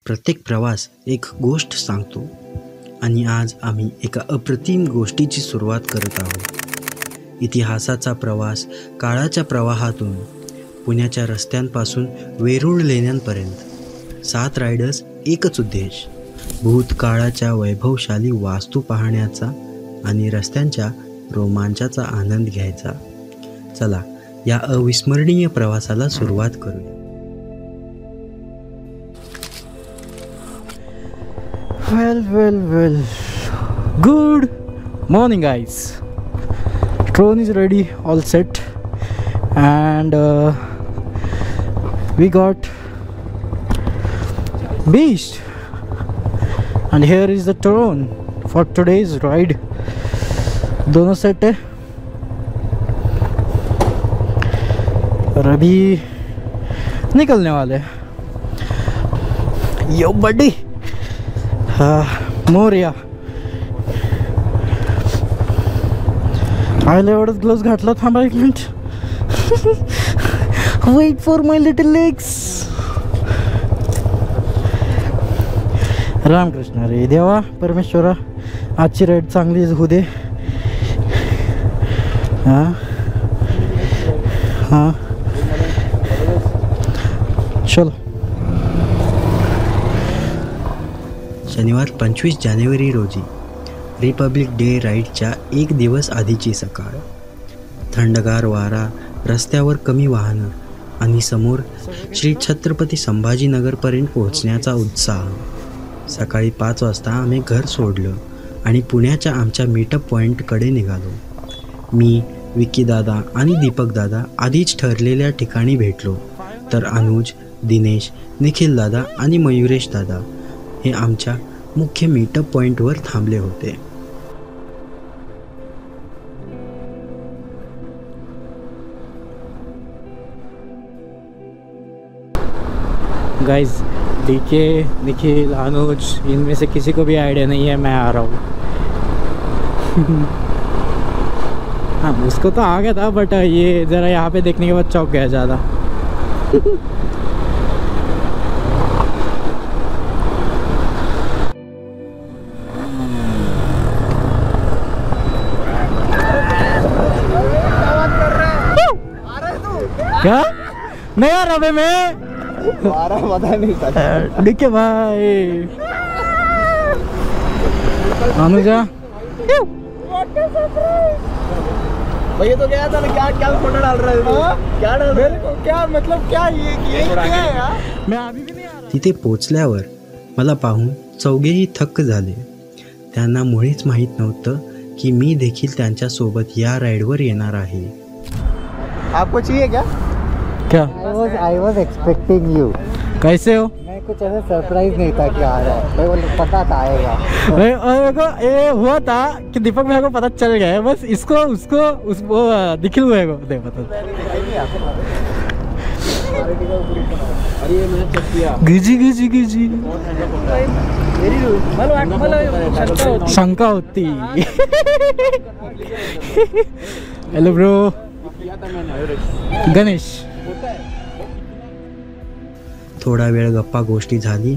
प्रत्येक प्रवास एक गोष्ट सांगतो आणि आज आम्ही एका अप्रतिम गोष्टीची सुरुवात करत आहोत. इतिहासाचा प्रवास काळाच्या प्रवाहातून पुण्याच्या रस्त्यांपासून वेरूळ लेण्यांपर्यंत 7 रायडर्स, एकच उद्देश, भूतकाळाच्या वैभवशाली वास्तू पाहण्याचा आणि रस्त्यांच्या रोमांचाचा आनंद घ्यायचा. चला या अविस्मरणीय प्रवासाला सुरुवात करूया. Well. Good morning, guys. Drone is ready, all set, and we got beast, and here is the drone for today's ride. दोनों सेट है और अभी निकलने वाले. यो बड्डी मोरया आयला एवढंच ग्लोव्स घातलं. थांबा एक minute. Wait for my little legs. Ramkrishna रे देवा परमेश्वरा, आजची राईड चांगली होऊ दे. हां चलो. शनिवार 25 जानेवारी रोजी रिपब्लिक डे राईडच्या 1 दिवस आधीची सकाळ. थंडगार वारा, रस्त्यावर कमी वाहनं आणि समोर श्री छत्रपती संभाजीनगरपर्यंत पोहोचण्याचा उत्साह. सकाळी 5 वाजता आम्ही घर सोडलं आणि पुण्याच्या आमच्या मीटअप पॉईंटकडे निघालो. मी, विकी दादा आणि दीपक दादा आधीच ठरलेल्या ठिकाणी भेटलो, तर अनुज, दिनेश, निखिल दादा आणि मयुरेश दादा हे आमच्या मुख्य मीटअप पॉईंटवर थांबले होते. गाइस, डीके, निखिल, अनुज, इनमें से किसी को भी आइडिया नहीं है मैं आ रहा हूँ. हाँ, उसको तो आ गया था, बट ये ज़रा यहाँ पे देखने के बाद चौंक गया ज़्यादा. क्या नहीं आ रहा मैं पता नहीं. डीके भाई, अनुजा भाई, ये तो गया था ना. क्या फोटो डाल रहा है? क्या डाल मेरे को? क्या मतलब क्या ये क्या है यार? मैं अभी भी नहीं आ रहा. तिथे पोचल्यावर मला पाहून चौघेही थक्क झाले. त्यांना मुळीच माहीत नव्हतं की मी देखील त्यांच्या सोबत या राईडवर येणार आहे. आपको चाहिए क्या? I was expecting you. कैसे हो? मैं कुछ ऐसा सरप्राइज नहीं था कि आ रहा है. मैं बोला पता था आएगा. मेरे को ये हुआ था कि दीपक भाई को पता चल गया है, बस इसको उसको निखिल हुए को दे पता. अरे मैंने चेक किया. गिजी शंका होती. Hello bro. गणेश. थोडा वेळ गप्पा गोष्टी झाली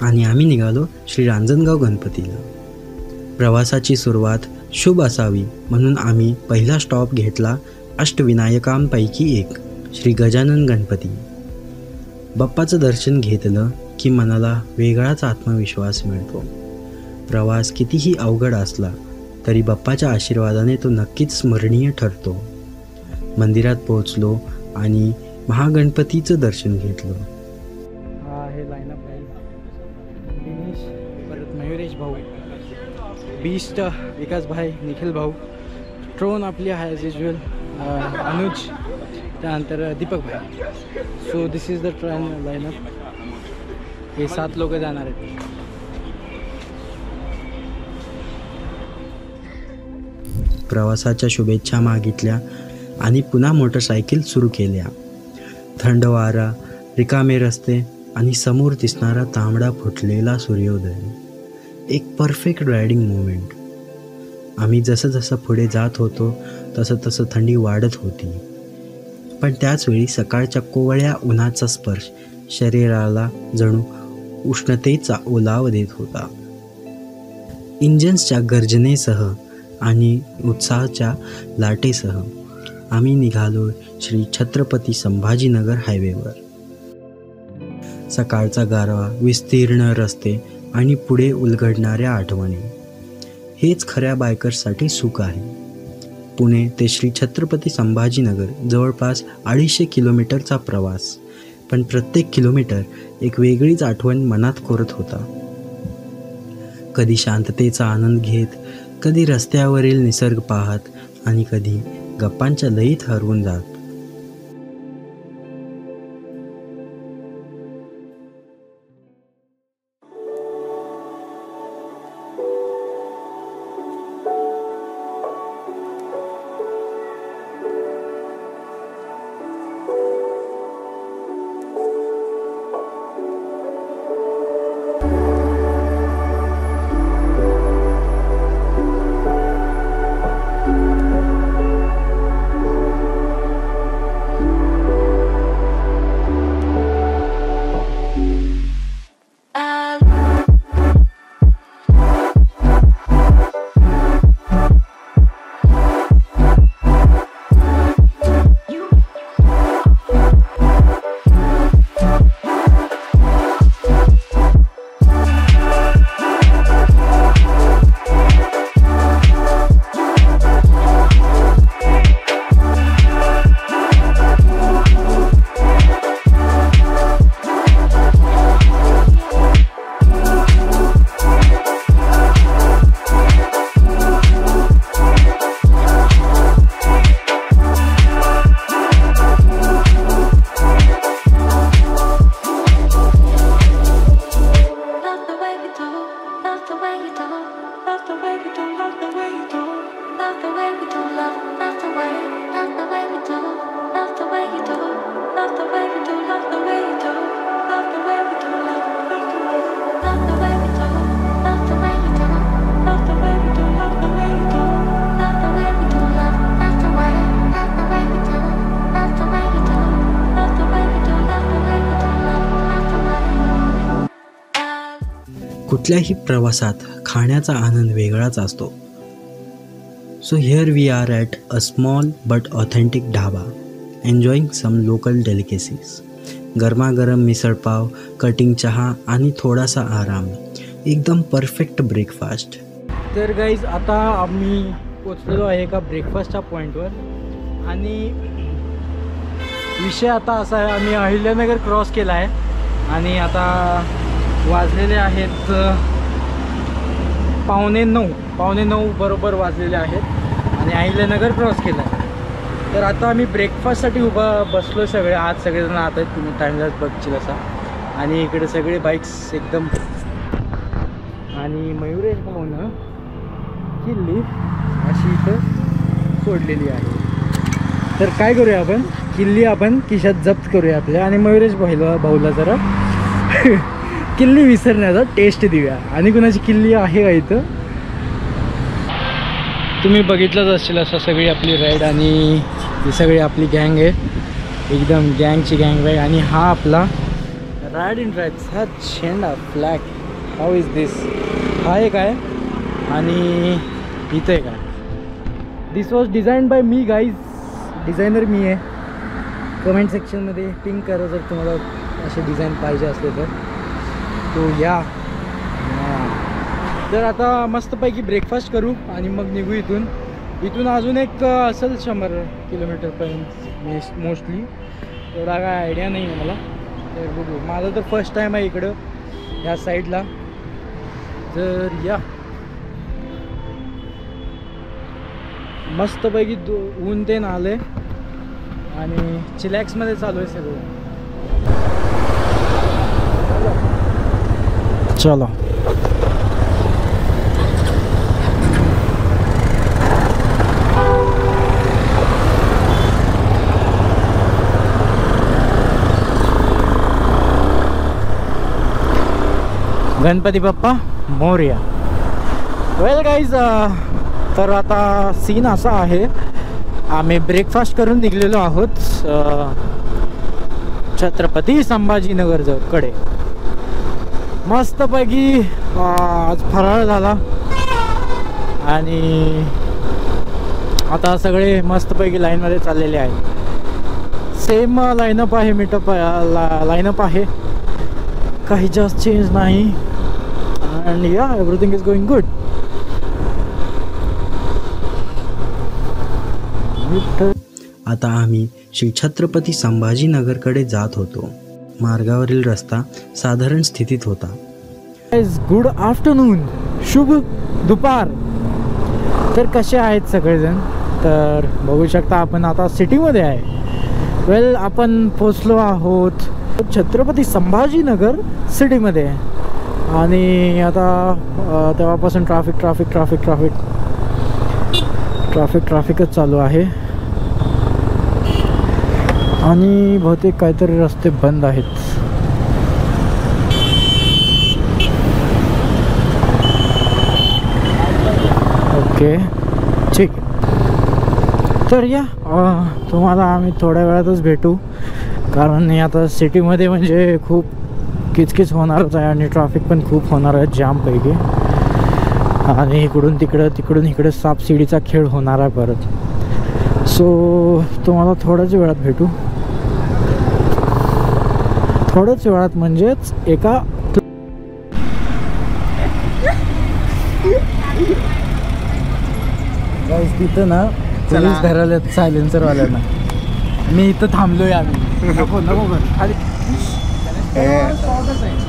आणि आम्ही निघालो श्री रांजणगाव गणपतीला. प्रवासाची सुरुवात शुभ असावी म्हणून आम्ही पहिला स्टॉप घेतला अष्टविनायकांपैकी एक, श्री गजानन गणपती. बाप्पाचं दर्शन घेतलं की मनाला वेगळाच आत्मविश्वास मिळतो. प्रवास कितीही अवघड असला तरी बाप्पाच्या आशीर्वादाने तो नक्कीच स्मरणीय ठरतो. मंदिरात पोहोचलो आणि महागणपतीचं दर्शन घेतलं. हा हे लाईनअप आहे. दिनेश, परत मयुरेश भाऊ, बीस्ट विकास भाई, निखिल भाऊ, ट्रोन आपली आहे ॲज युजल, अनुज, त्यानंतर दीपक भाई. So this is the train line-up. हे 7 लोक जाणार आहेत. प्रवासाच्या शुभेच्छा मागितल्या आणि पुन्हा मोटरसायकल सुरू केल्या. थंड वारा, रिकामे रस्ते आणि समोर दिसणारा तांबडा फुटलेला सूर्योदय. एक परफेक्ट रायडिंग मोमेंट. आम्ही जसं पुढे जात होतो तसं थंडी वाढत होती. पण त्याचवेळी सकाळच्या कोवळ्या उन्हाचा स्पर्श शरीराला जणू उष्णतेचा ओलावा देत होता. इंजिन्सच्या गर्जनेसह आणि उत्साहाच्या लाटेसह आम्ही निघालो श्री छत्रपती संभाजीनगर हायवेवर. सकाळचा गारवा, विस्तीर्ण रस्ते आणि पुढे उलगडणाऱ्या आठवणी हेच खऱ्या बायकर्ससाठी सुख आहे. पुणे ते श्री छत्रपती संभाजीनगर जवळपास 250 किलोमीटरचा प्रवास, पण प्रत्येक किलोमीटर एक वेगळीच आठवण मनात कोरत होता. कधी शांततेचा आनंद घेत, कधी रस्त्यावरील निसर्ग पाहत आणि कधी गप्पांच्या लयीत हरवून जात. कुठल्याही प्रवासात खाण्याचा आनंद वेगळाच असतो. So here we are at a small but authentic dhaba enjoying some local delicacies. गरमागरम मिसळपाव, कटिंग चहा आणि थोडासा आराम. एकदम परफेक्ट ब्रेकफास्ट. तर गाईज आता आम्ही पोचलेलो आहे एका ब्रेकफास्टच्या पॉईंटवर आणि विषय आता असा आहे, आम्ही अहिल्यानगर क्रॉस केला आहे आणि आता वाजलेले आहेत 8:45 बरोबर वाजलेले आहेत आणि अहिल्यानगर क्रॉस केला आहे. तर आता आम्ही ब्रेकफास्टसाठी बसलो सगळे. आज सगळेजण आत आहेत, तुम्ही टाईमलाच बघशील असा. आणि इकडे सगळे बाईक्स एकदम. आणि मयुरेश भाऊनं किल्ली अशी इथं सोडलेली आहे. तर काय करूया आपण, किल्ली आपण खिशात जप्त करूया आपल्या आणि मयुरेश भाऊला जरा किल्ली विसरण्याचा टेस्ट देऊया. आणि कुणाची किल्ली आहे का इथं तुम्ही बघितलंच असेल. असं सगळी आपली राईड आणि ही सगळी आपली गँग आहे, एकदम गँगची गँग आहे. आणि हा आपला राईड इन ड्राईव्ह हा झेंडा फ्लॅग. हाऊ इज दिस. हा एक आहे आणि इथं एक आहे. This was design by me guys. Designer मी आहे. कमेंट सेक्शनमध्ये पिंक करा जर तुम्हाला असे डिझाईन पाहिजे असले तो या. तर आता मस्तपैकी ब्रेकफास्ट करू आणि मग निघू इथून अजून एक असेल 100 किलोमीटरपर्यंत मोस्टली. एवढा काय आयडिया नाही आहे मला. तर बघू. माझं तर फर्स्ट टाईम आहे इकडं ह्या साईडला. तर या मस्तपैकी ऊन ते आले आणि चिलॅक्समध्ये चालू आहे सगळं. चलो गणपती बाप्पा मोरया. वेल गाईज, तर आता सीन असा आहे, आम्ही ब्रेकफास्ट करून निघलेलो आहोत छत्रपती संभाजीनगर कडे. मस्तपैकी आज फराळ झाला आणि आता सगळे मस्तपैकी लाईनमध्ये चाललेले आहेत. सेम लाईनअप आहे, मीटअप लाईनअप आहे, काही जास्त चेंज नाही. अँड या एव्हरीथिंग इज गोइंग गुड. आता आम्ही श्री छत्रपती संभाजीनगरकडे जात होतो. मार्गावरील रस्ता साधारण स्थितीत होता. गुड आफ्टरनून, शुभ दुपार. तर कसे आहेत सगळेजण? तर बघू शकता आपण आता सिटीमध्ये आहे. वेल, आपण पोचलो आहोत छत्रपती संभाजीनगर सिटीमध्ये आणि आता तेव्हापासून ट्रॅफिकच चालू आहे आणि बहुतेक काहीतरी रस्ते बंद आहेत. ओके, ठीक. तर या तुम्हाला आम्ही थोड्या वेळातच भेटू, कारण आता सिटीमध्ये म्हणजे खूप किचकिच होणारच आहे आणि ट्रॅफिक पण खूप होणार आहे जामपैकी. आणि इकडून इकडे सापशिडीचा खेळ होणार आहे परत. सो तुम्हाला थोड्याच वेळात भेटू, थोड्याच वेळात म्हणजेच एका तिथं ना पोलीस धरायला सायलेन्सरवाल्यांना. मी इथं थांबलोय आम्ही. नको खाली.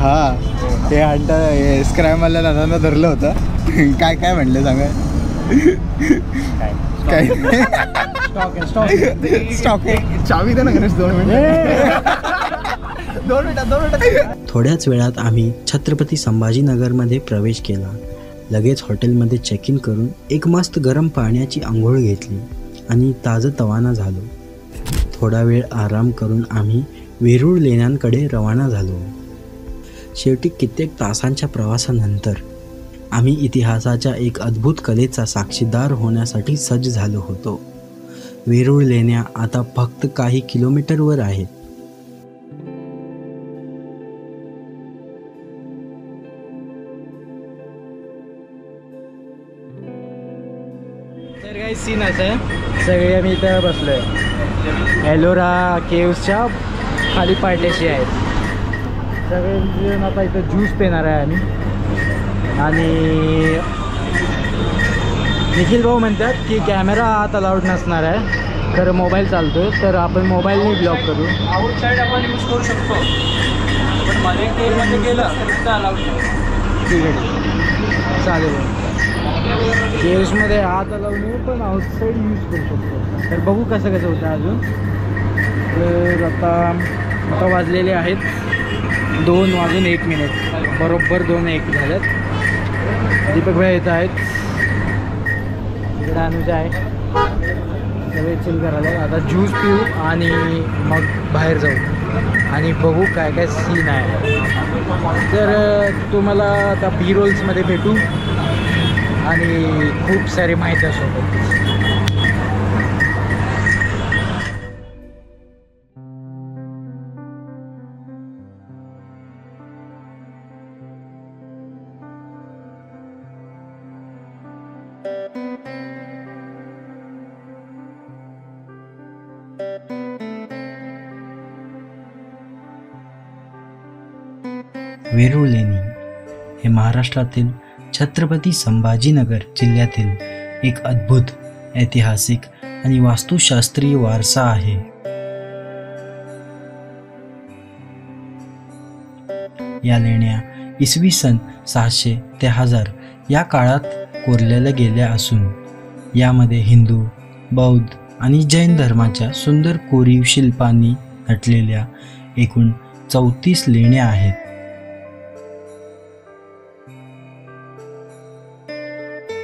हा, ते हंटर स्क्रॅमवाल्या दादांना धरलं होतं. काय म्हणले सांगा? काय स्टॉक चावी दे ना गणेश. 2 मिनिटात. थोड्याच वेळात आम्ही छत्रपती संभाजीनगरमध्ये प्रवेश केला. लगेच हॉटेलमध्ये चेक इन करून एक मस्त गरम पाण्याची आंघोळ घेतली आणि ताजतवाना झालो. थोडा वेळ आराम करून आम्ही वेरूळ लेण्यांकडे रवाना झालो. शेवटी कित्येक तासांच्या प्रवासानंतर आम्ही इतिहासाच्या एक अद्भुत कलेचा साक्षीदार होण्यासाठी सज्ज झालो होतो. वेरूळ लेण्या आता फक्त काही किलोमीटरवर आहेत. तर काही सीन असं आहे, सगळे आम्ही इथं बसलोय. एलोरा केव्सच्या खाली पाडल्याशी आहेत. सगळे मिळून आता इथं ज्यूस पिणार आहे आम्ही. आणि निखिल भाऊ म्हणतात की कॅमेरा आत अलाउड नसणार आहे, खरं मोबाईल चालतोय, तर आपण मोबाईलने ब्लॉक करू. आउटसाईड आपण यूज करू शकतो, पण मध्ये केमध्ये गेलं तर अलाउड नाही. ठीक आहे, चालेल. केव्समध्ये आत अलाउड नाही, पण आउटसाईड यूज करू शकतो. तर बघू कसं होतं अजून. तर आता वाजलेले आहेत 2:01, बरोबर 2:01 झालेत. दीपक भाई येत आहेत, तिकडे अनुजा आहे, सगळे चिल करायला. आता ज्यूस पिऊ आणि मग बाहेर जाऊ आणि बघू काय काय सीन आहे. तर तुम्हाला आता बी रोल्समध्ये भेटू आणि खूप सारी माहिती असो. वेरूळ लेणी हे महाराष्ट्रातील छत्रपती संभाजीनगर जिल्ह्यातील एक अद्भुत ऐतिहासिक आणि वास्तुशास्त्रीय वारसा आहे. या लेण्या इसवी सन 600 ते 1000 या काळात कोरलेल्या गेल्या असून यामध्ये हिंदू, बौद्ध आणि जैन धर्माच्या सुंदर कोरीव शिल्पांनी नटलेल्या एकूण 34 लेण्या आहेत.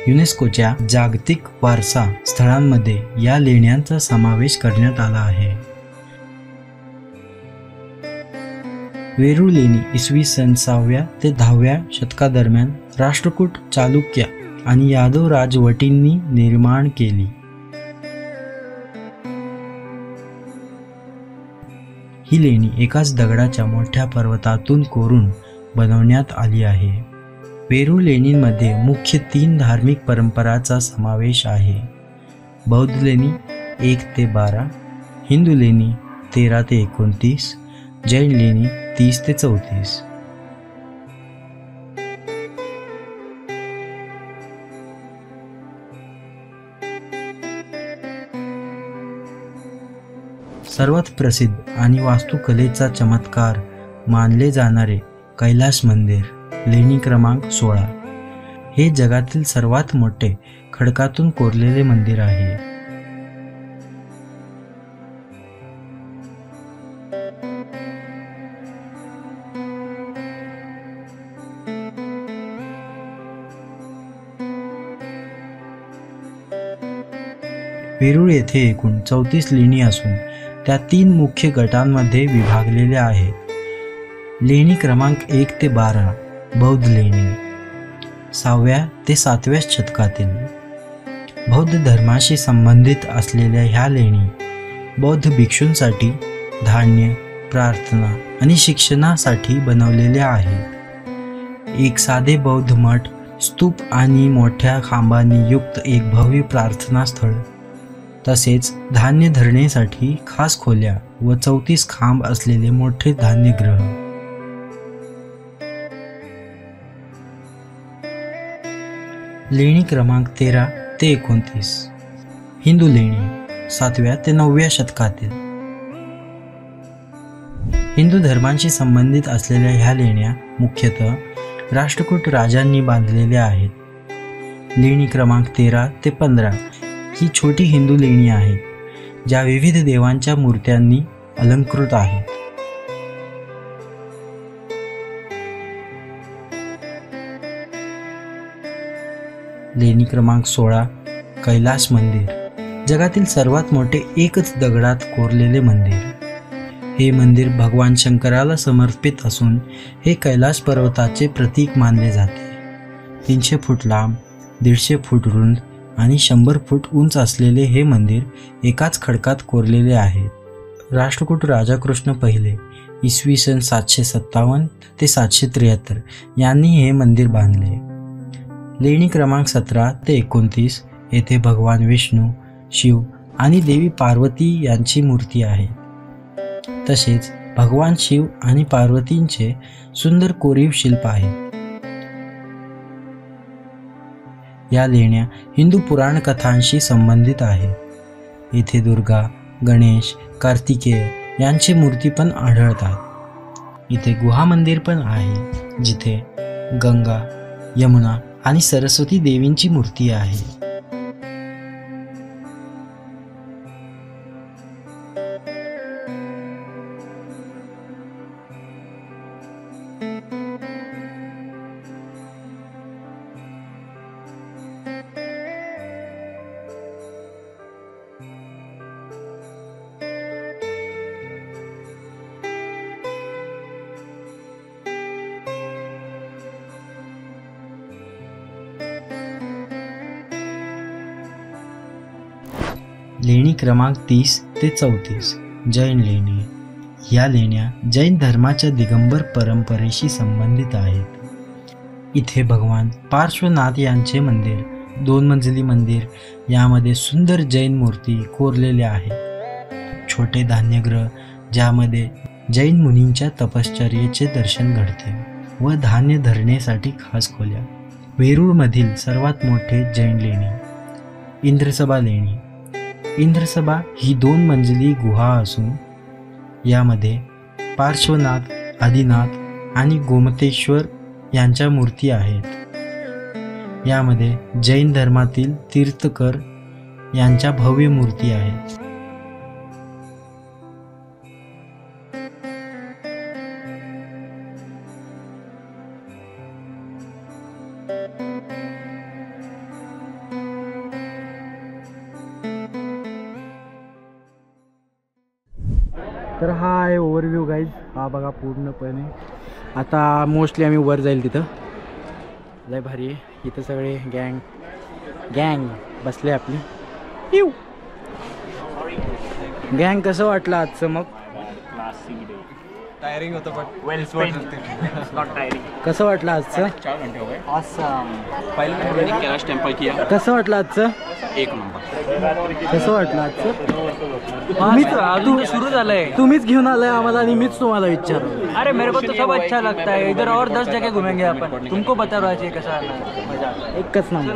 युनेस्कोच्या जागतिक वारसा स्थळांमध्ये या लेण्यांचा समावेश करण्यात आला आहे. वेरूळ लेणी इसवी सन 6व्या ते 10व्या शतकादरम्यान राष्ट्रकूट, चालुक्य आणि यादव राजवटींनी निर्माण केली. ही लेणी एकाच दगडाच्या मोठ्या पर्वतातून कोरून बनवण्यात आली आहे. वेरूळ लेणीमध्ये मुख्य 3 धार्मिक परंपरांचा समावेश आहे. बौद्ध लेणी 1 ते 12, हिंदू लेणी 13 ते 29, जैन लेणी 30 ते 34. सर्वात प्रसिद्ध आणि वास्तुकलेचा चमत्कार मानले जाणारे कैलास मंदिर लेणी क्रमांक 16 हे जगातील सर्वात मोठे खडकातून कोरलेले मंदिर आहे. वेरूळ येथे एकूण 34 लेणी असून त्या 3 मुख्य गटांमध्ये विभागलेल्या आहेत. लेणी क्रमांक 1 ते 12 बौद्ध लेणी 6व्या ते 7व्या शतकातील. बौद्ध धर्माशी संबंधित असलेल्या ह्या लेणी बौद्ध भिक्षूंसाठी धान्य, प्रार्थना आणि शिक्षणासाठी बनवलेल्या आहेत. एक साधे बौद्ध मठ, स्तूप आणि मोठ्या खांबांनी युक्त एक भव्य प्रार्थनास्थळ, तसेच धान्य धरण्यासाठी खास खोल्या व 34 खांब असलेले मोठे धान्यगृह. लेणी क्रमांक 13 ते 29 हिंदू लेणी 7व्या ते 9व्या शतकातील. हिंदू धर्मांशी संबंधित असलेल्या ह्या लेण्या मुख्यतः राष्ट्रकूट राजांनी बांधलेल्या आहेत. लेणी क्रमांक 13 ते 15 ही छोटी हिंदू लेणी आहेत, ज्या विविध देवांच्या मूर्त्यांनी अलंकृत आहेत. लेणी क्रमांक 16 कैलास मंदिर जगातील सर्वात मोठे एकच दगडात कोरलेले मंदिर. हे मंदिर भगवान शंकराला समर्पित असून हे कैलास पर्वताचे प्रतीक मानले जाते. 300 फूट लांब, 150 फूट रुंद आणि 100 फूट उंच असलेले हे मंदिर एकाच खडकात कोरलेले आहे. राष्ट्रकूट राजा कृष्ण पहिले इसवी सन 757 ते 773 यांनी हे मंदिर बांधले. लेणी क्रमांक 17 ते 29 येथे भगवान विष्णू, शिव आणि देवी पार्वती यांची मूर्ती आहे. तसेच भगवान शिव आणि पार्वतींचे सुंदर कोरीव शिल्प आहे. या लेण्या हिंदू पुराण कथांशी संबंधित आहेत. येथे दुर्गा, गणेश, कार्तिकेय यांची मूर्ती पण आढळतात. इथे गुहा मंदिर पण आहे, जिथे गंगा, यमुना आणि सरस्वती देवींची मूर्ती आहे. लेणी क्रमांक 30 ते 34 जैन लेणी. या लेण्या जैन धर्माच्या दिगंबर परंपरेशी संबंधित आहेत. इथे भगवान पार्श्वनाथ यांचे मंदिर 2 मजली मंदिर, यामध्ये सुंदर जैन मूर्ती कोरलेल्या आहेत. छोटे धान्यगृह, ज्यामध्ये जैन मुनींच्या तपश्चर्येचे दर्शन घडते व धान्य धरण्यासाठी खास खोल्या. वेरूळमधील सर्वात मोठे जैन लेणी इंद्रसभा लेणी. इंद्रसभा ही 2 मजली गुहा असून यामध्ये पार्श्वनाथ, आदिनाथ आणि गोमतेश्वर यांच्या मूर्ती आहेत. यामध्ये जैन धर्मातील तीर्थकर यांच्या भव्य मूर्ती आहेत. तर हा आहे ओव्हरव्ह्यू गाईज. हा बघा पूर्णपणे. आता मोस्टली आम्ही वर जाईल तिथं. लय भारी आहे इथं. सगळे गँग बसले आपली. गँग कसं वाटलं आजचं मग? टायरिंग होतं पण वेल कसं वाटलं आजचं? कैलाश टेम्पल किया, कसं वाटलं आजचं? 1 नंबर. कसं वाटलं आजचं? अजून शुरू झालंय. तुम्हीच घेऊन आलाय आम्हाला आणि मीच तुम्हाला विचारलं. अरे मेरे को तो सब अच्छा लगता है. इधर और 10 जगह घूमेंगे अपन. तुमको बता रहा है कैसा मजा. एकच नंबर.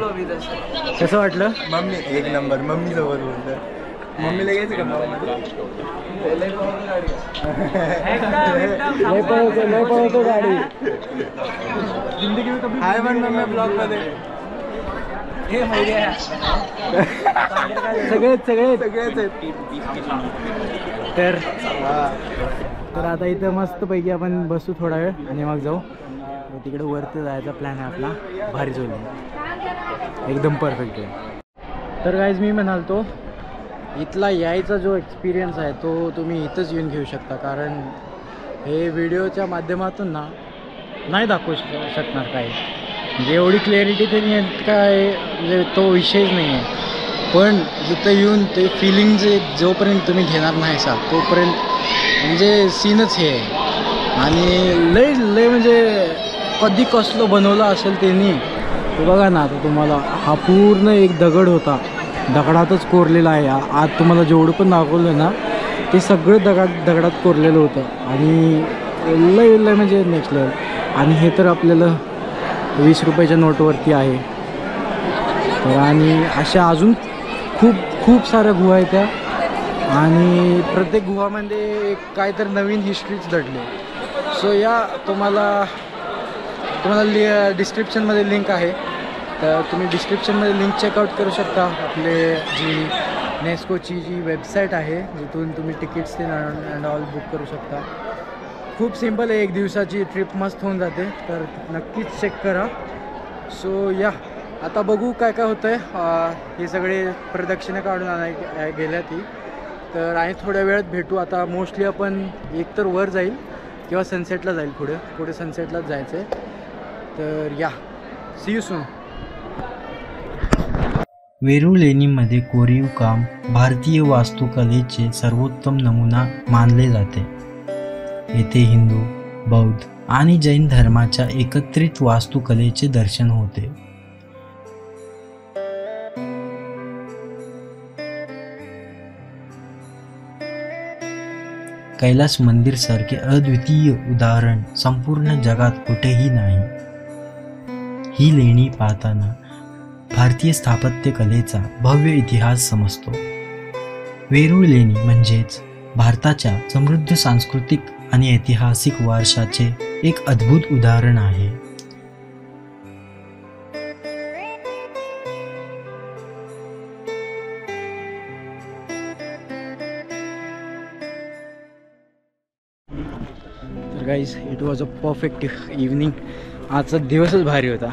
कसं वाटलं? Mummy 1 number. मम्मी सोबत बोलतोय. मम्मीला घ्यायचं का लय पळवतो गाडी. हाय म्हण मम्मी ब्लॉग मध्ये. सगळेच सगळेच आहेत. तर आता इथं मस्त पैकी आपण बसू थोडा वेळ आणि मग जाऊ तिकडे वरती जायचा प्लॅन आहे आपला. भारी झोल एकदम परफेक्ट आहे. तर गाईज मी म्हणालतो इथला यायचा जो एक्सपिरियन्स आहे तो तुम्ही इथंच येऊन घेऊ शकता, कारण हे व्हिडिओच्या माध्यमातून ना नाही दाखवू शकणार काही. म्हणजे एवढी क्लॅरिटी तरी काय म्हणजे तो विषयच नाही आहे. पण जिथं येऊन ते फिलिंग्ज जोपर्यंत तुम्ही घेणार नाही सा तोपर्यंत म्हणजे सीनच हे आहे. आणि लय म्हणजे कधी कसलं बनवलं असेल त्यांनी ते बघा ना. आता तुम्हाला हा पूर्ण एक दगड होता, दगडातच कोरलेला आहे. आज तुम्हाला जेवढं पण दाखवलं ना ते सगळं दगडात कोरलेलं होतं आणि लय म्हणजे नेक्स्ट लेवल. आणि हे तर आपल्याला 20 रुपयाच्या नोटवरती आहे. तर आणि अशा अजून खूप साऱ्या गुहा आहेत त्या आणि प्रत्येक गुहामध्ये एक काहीतरी नवीन हिस्ट्रीच दडली. सो या तुम्हाला डिस्क्रिप्शनमध्ये लिंक आहे, तर तुम्ही डिस्क्रिप्शनमध्ये लिंक चेकआउट करू शकता. आपले जी नेस्कोची जी वेबसाईट आहे जिथून तुम्ही तिकीट्स ते अँड ऑल बुक करू शकता. खूप सिम्पल आहे, 1 दिवसाची ट्रिप मस्त होऊन जाते. तर नक्कीच चेक करा. सो या आता बघू काय होतं आहे. हे सगळे प्रदक्षिणा काढून गेल्या ती. तर आणि थोड्या वेळात भेटू. आता मोस्टली आपण एकतर वर जाईल किंवा सनसेटला जाईल. पुढे सनसेटलाच जायचं आहे. तर या सी यू सून. वेरूळ लेणीमध्ये कोरीव काम भारतीय वास्तुकलेचे सर्वोत्तम नमुना मानले जाते. येथे हिंदू, बौद्ध आणि जैन धर्माच्या एकत्रित वास्तुकलेचे दर्शन होते. कैलास मंदिर सारखे अद्वितीय उदाहरण संपूर्ण जगात कुठेही नाही. ही लेणी पाहताना भारतीय स्थापत्य कलेचा भव्य इतिहास समजतो. वेरूळ लेणी म्हणजेच भारताच्या समृद्ध सांस्कृतिक आणि ऐतिहासिक वारशाचे एक अद्भुत उदाहरण आहे. तर guys it was a perfect evening. आजचा दिवसच भारी होता.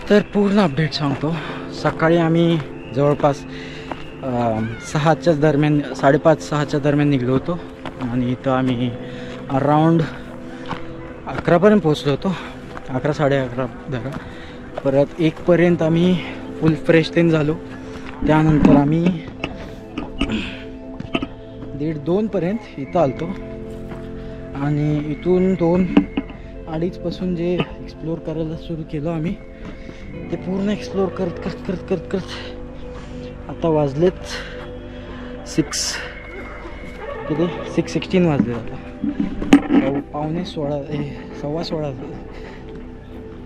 तर पूर्ण अपडेट सांगतो. सकाळी आम्ही जवळपास 6च्या दरम्यान 5:30-6च्या दरम्यान निघलो होतो आणि इथं आम्ही अराऊंड 11पर्यंत पोचलो होतो. 11-11:30 धरा. परत 1पर्यंत आम्ही फुल फ्रेश तेन झालो. त्यानंतर आम्ही 1:30-2पर्यंत इथं आलतो आणि इथून 2-2:30पासून जे एक्सप्लोअर करायला सुरू केलं आम्ही ते पूर्ण एक्सप्लोअर करत आता वाजलेत 6:16 वाजले. आता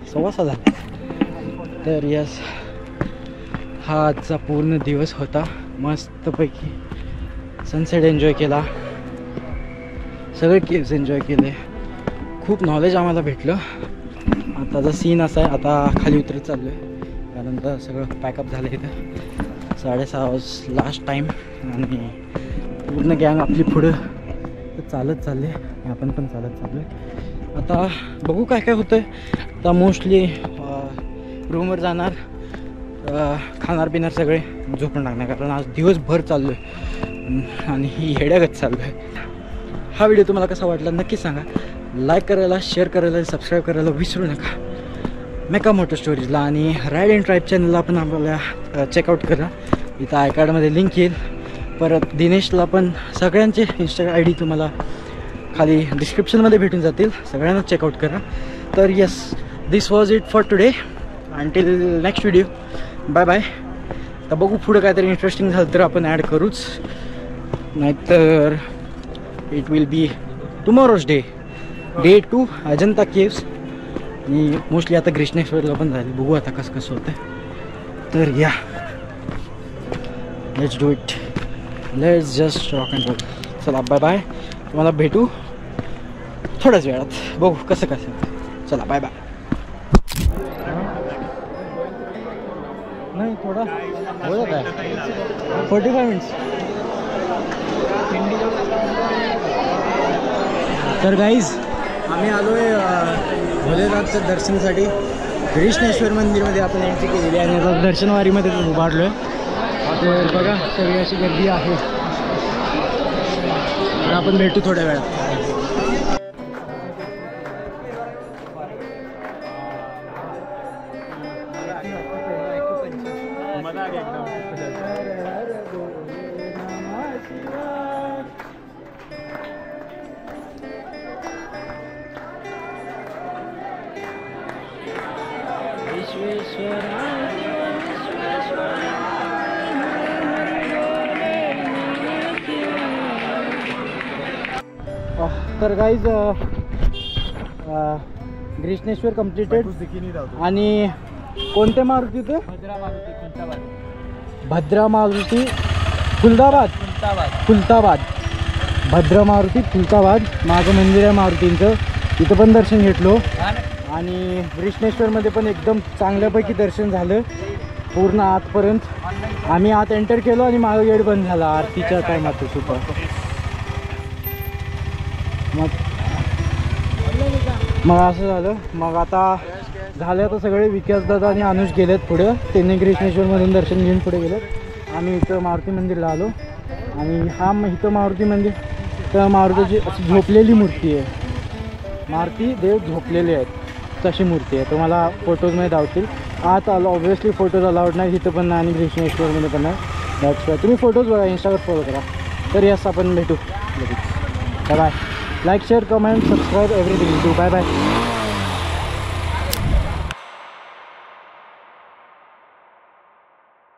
16:15 झाले. तर यस हा आजचा पूर्ण दिवस होता. मस्तपैकी सनसेट एन्जॉय केला, सगळे केव्स एन्जॉय केले. खूप नॉलेज आम्हाला भेटलं. आताचा सीन असा आहे, आता खाली उतरत चाललो आहे कारण तर सगळं पॅकअप झालं आहे. इथं 6:30 लास्ट टाईम आणि पूर्ण गँग आपली पुढं चालत चालले. आपण पण चालत चाललो आहे. आता बघू काय होतं आहे. आता मोस्टली रूमवर जाणार, खाणार पिणार सगळे झोपून टाकणार कारण आज दिवसभर चाललो आहे आणि ही हेड्यागत चाललो आहे. हा व्हिडिओ तुम्हाला कसा वाटला नक्की सांगा. लाईक करायला, शेअर करायला, सबस्क्राईब करायला विसरू नका. मेका मोटर स्टोरीजला आणि राईड अँड ट्राईब चॅनलला पण आपल्याला चेकआउट करा. इथं आय कार्डमध्ये लिंक येईल. परत दिनेशला पण सगळ्यांचे इंस्टाग्राम ID तुम्हाला खाली डिस्क्रिप्शनमध्ये भेटून जातील, सगळ्यांना चेकआउट करा. तर yes, this was it for today. Until next video, bye bye. तर बघू पुढं काहीतरी इंटरेस्टिंग झालं तर आपण ॲड करूच, नाहीतर it will be tomorrow's day 2 Ajanta caves. आणि मोस्टली आता ग्रीष्णेश्वरला पण झाली, बघू आता कसं कसं होतं. तर या, let's do it, let's just rock and roll. चला बाय बाय, तुम्हाला भेटू थोड्याच वेळात, बघू कसं कसं होतं. चला बाय बाय. नाही थोडा हो जात आहे 45 मिनिट्स. तर गाईज, आम्ही आलो आहे भोलेनाथच्या दर्शनासाठी. ग्रीष्णेश्वर मंदिरमध्ये आपण एंट्री केलेली आहे आणि आता दर्शनवारीमध्ये उभारलो आहे. तर बघा सगळी अशी गर्दी आहे. तर आपण भेटू थोड्या वेळात. तर गाईज, ग्रीष्णेश्वर कम्प्लिटेड. आणि कोणते मारुती ते? भद्रा मारुती खुलदाबाद. भद्रा मारुती खुलताबाद माझं मंदिर आहे मारुतींचं, तिथं पण दर्शन घेतलो. आणि ग्रीष्णेश्वरमध्ये पण एकदम चांगल्यापैकी दर्शन झालं पूर्ण आतपर्यंत. आम्ही आत एंटर केलो आणि मागं गेट बंद झाला आरतीच्या टायमात सुद्धा. मग असं झालं. मग आता झालं तर सगळे विकास दादा आणि अनुज गेलेत पुढे, त्यांनी ग्रीष्णेश्वरमधून दर्शन घेऊन पुढे गेलेत. आम्ही इथं मारुती मंदिरला आलो. आणि हा इथं मारुती मंदिर, तर मारुतीची अशी झोपलेली मूर्ती आहे. मारुती देव झोपलेले आहेत तशी मूर्ती आहे. तुम्हाला फोटोजमध्ये धावतील. आत आलो ऑब्व्हियसली फोटोज अलाउड नाही तिथं पण नाही, आणि ग्रीष्णेश्वरमध्ये पण नाही. दॅट्स वाय तुम्ही फोटोज बघा, इंस्टावर फॉलो करा. तर यस, आपण भेटू. Bye bye. Like, share, comment, subscribe, everything. Bye bye.